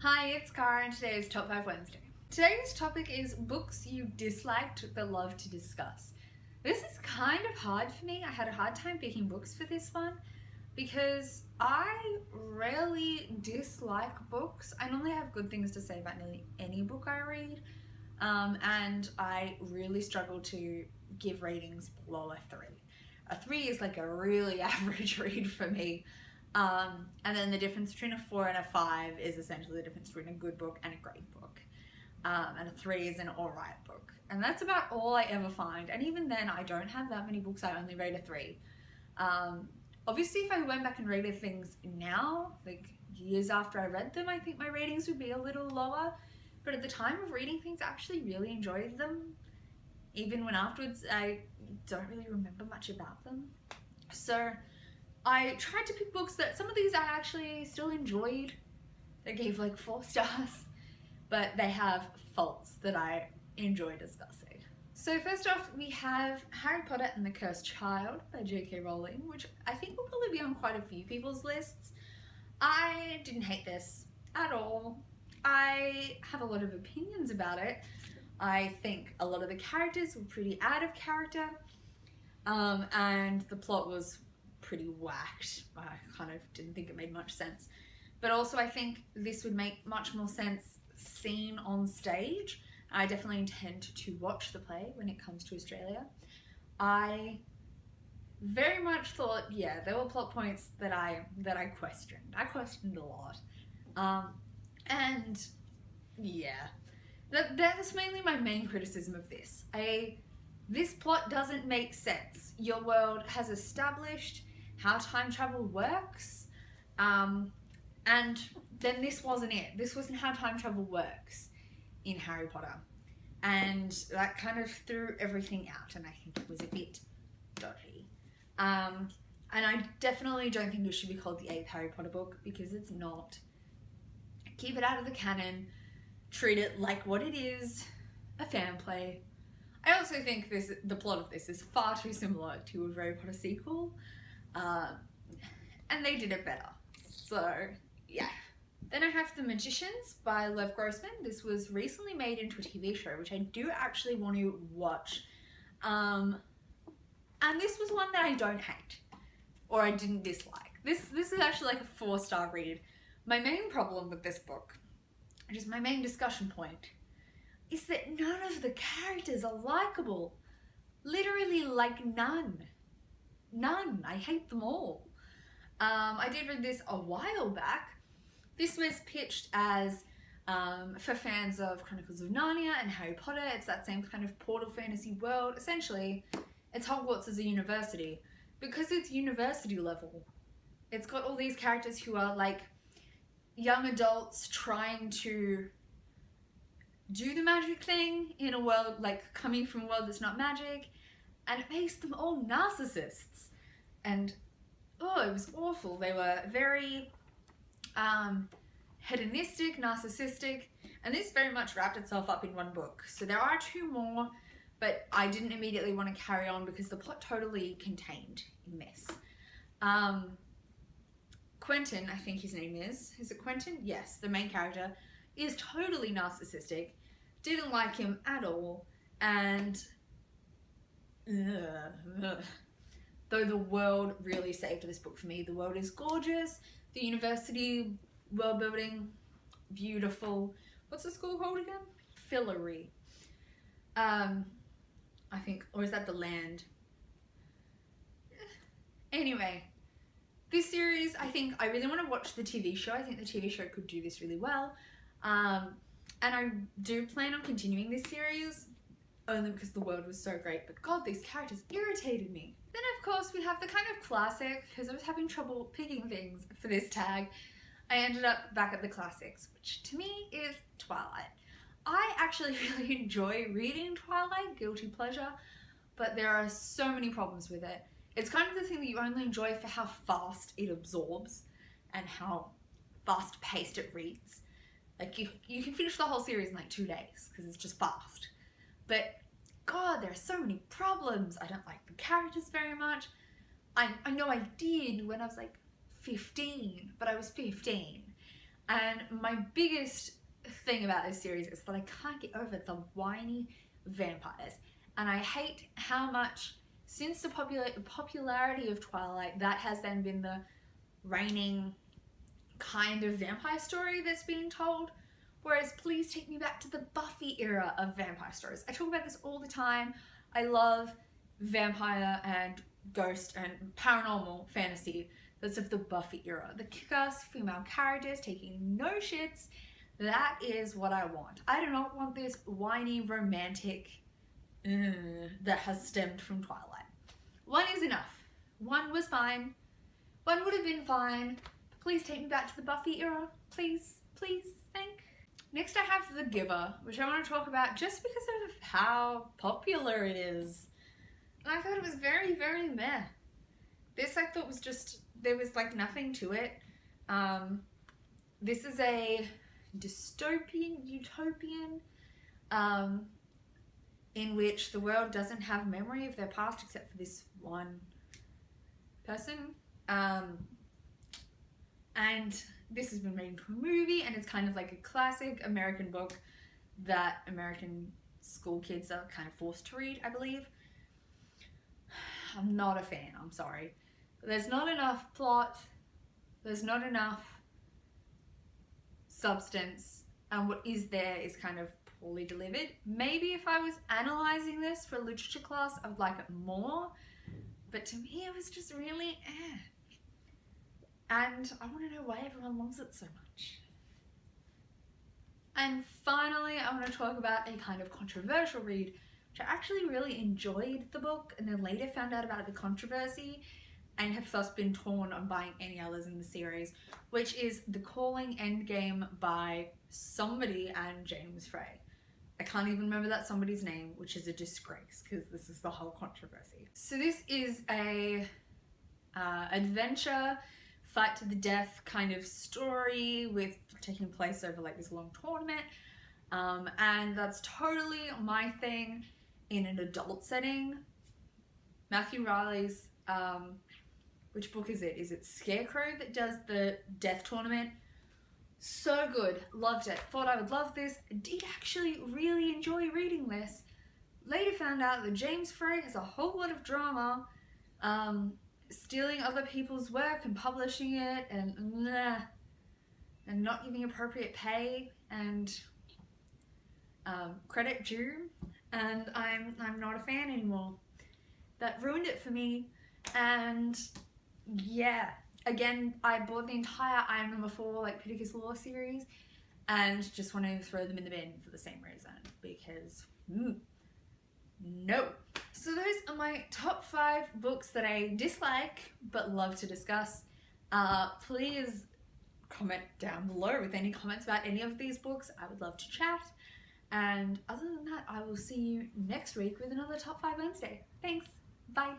Hi, it's Cara and today is Top 5 Wednesday. Today's topic is books you disliked but love to discuss. This is kind of hard for me. I had a hard time picking books for this one because I rarely dislike books. I normally have good things to say about nearly any book I read, and I really struggle to give ratings below a 3. A 3 is like a really average read for me. And then the difference between a 4 and a 5 is essentially the difference between a good book and a great book. And a 3 is an alright book. And that's about all I ever find. And even then, I don't have that many books I only rate a 3. Obviously, if I went back and rated things now, like years after I read them, I think my ratings would be a little lower. But at the time of reading things, I actually really enjoyed them. Even when afterwards, I don't really remember much about them. So I tried to pick books that some of these I actually still enjoyed. They gave like 4 stars, but they have faults that I enjoy discussing. So first off, we have Harry Potter and the Cursed Child by J.K. Rowling, which I think will probably be on quite a few people's lists. I didn't hate this at all. I have a lot of opinions about it. I think a lot of the characters were pretty out of character, and the plot was pretty whacked. I kind of didn't think it made much sense. But also I think this would make much more sense seen on stage. I definitely intend to watch the play when it comes to Australia. I very much thought, yeah, there were plot points that I questioned. I questioned a lot. And yeah, that's mainly my main criticism of this. This plot doesn't make sense. Your world has established how time travel works, and then this wasn't it. This wasn't how time travel works in Harry Potter, and that kind of threw everything out, and I think it was a bit dodgy. And I definitely don't think it should be called the 8th Harry Potter book, because it's not. Keep it out of the canon, treat it like what it is, a fan play. I also think the plot of this is far too similar to a Harry Potter sequel, and they did it better. So, yeah. Then I have The Magicians by Lev Grossman. This was recently made into a TV show, which I do actually want to watch. And this was one that I don't hate, or I didn't dislike. This is actually like a 4-star read. My main problem with this book, which is my main discussion point, is that none of the characters are likable. Literally, like, none. None. I hate them all. I did read this a while back. This was pitched as for fans of Chronicles of Narnia and Harry Potter. It's that same kind of portal fantasy world. Essentially, it's Hogwarts as a university. Because it's university level, it's got all these characters who are like young adults trying to do the magic thing in a world, like coming from a world that's not magic, and it makes them all narcissists. And oh, it was awful. They were very hedonistic, narcissistic, and this very much wrapped itself up in one book. So there are 2 more, but I didn't immediately want to carry on because the plot totally contained in this. Quentin, I think his name is it Quentin? Yes, the main character is totally narcissistic, didn't like him at all, and though the world really saved this book for me. The world is gorgeous, the university world building, beautiful. What's the school called again? Fillory. I think, or is that the land? Anyway, this series, I think I really want to watch the TV show. I think the TV show could do this really well. And I do plan on continuing this series, only because the world was so great. But God, these characters irritated me. Then of course we have the kind of classic, because I was having trouble picking things for this tag. I ended up back at the classics, which to me is Twilight. I actually really enjoy reading Twilight, guilty pleasure, but there are so many problems with it. It's kind of the thing that you only enjoy for how fast it absorbs and how fast-paced it reads. Like, you can finish the whole series in like 2 days, because it's just fast. But, God, there are so many problems. I don't like the characters very much. I know I did when I was like 15, but I was 15. And my biggest thing about this series is that I can't get over the whiny vampires. And I hate how much, since the popularity of Twilight, that has then been the reigning kind of vampire story that's being told. Whereas please take me back to the Buffy era of vampire stories. I talk about this all the time. I love vampire and ghost and paranormal fantasy that's of the Buffy era. The kick-ass female characters taking no shits. That is what I want. I do not want this whiny romantic that has stemmed from Twilight. One is enough. One was fine. One would have been fine. Please take me back to the Buffy era. Please, please, thank. Next I have The Giver, which I want to talk about just because of how popular it is. And I thought it was very, very meh. This I thought was just, there was like nothing to it. This is a dystopian, utopian, in which the world doesn't have memory of their past except for this one person. And this has been made into a movie, and it's kind of like a classic American book that American school kids are kind of forced to read, I believe. I'm not a fan, I'm sorry. But there's not enough plot, there's not enough substance, and what is there is kind of poorly delivered. Maybe if I was analysing this for a literature class, I would like it more, but to me it was just really And I want to know why everyone loves it so much. And finally, I want to talk about a kind of controversial read, which I actually really enjoyed the book and then later found out about the controversy and have thus been torn on buying any others in the series, which is The Calling Endgame by somebody and James Frey. I can't even remember that somebody's name, which is a disgrace because this is the whole controversy. So this is a adventure, fight to the death kind of story with taking place over like this long tournament. And that's totally my thing in an adult setting. Matthew Riley's, which book is it? Is it Scarecrow that does the death tournament? So good, loved it. Thought I would love this. Did actually really enjoy reading this. Later found out that James Frey has a whole lot of drama, stealing other people's work and publishing it, and not giving appropriate pay and credit due, and I'm not a fan anymore. That ruined it for me. And yeah, again, I bought the entire I Am Number 4 like Pittacus Law series and just want to throw them in the bin for the same reason, because no. So those are my top 5 books that I dislike but love to discuss. Please comment down below with any comments about any of these books. I would love to chat. And other than that, I will see you next week with another Top 5 Wednesday. Thanks. Bye.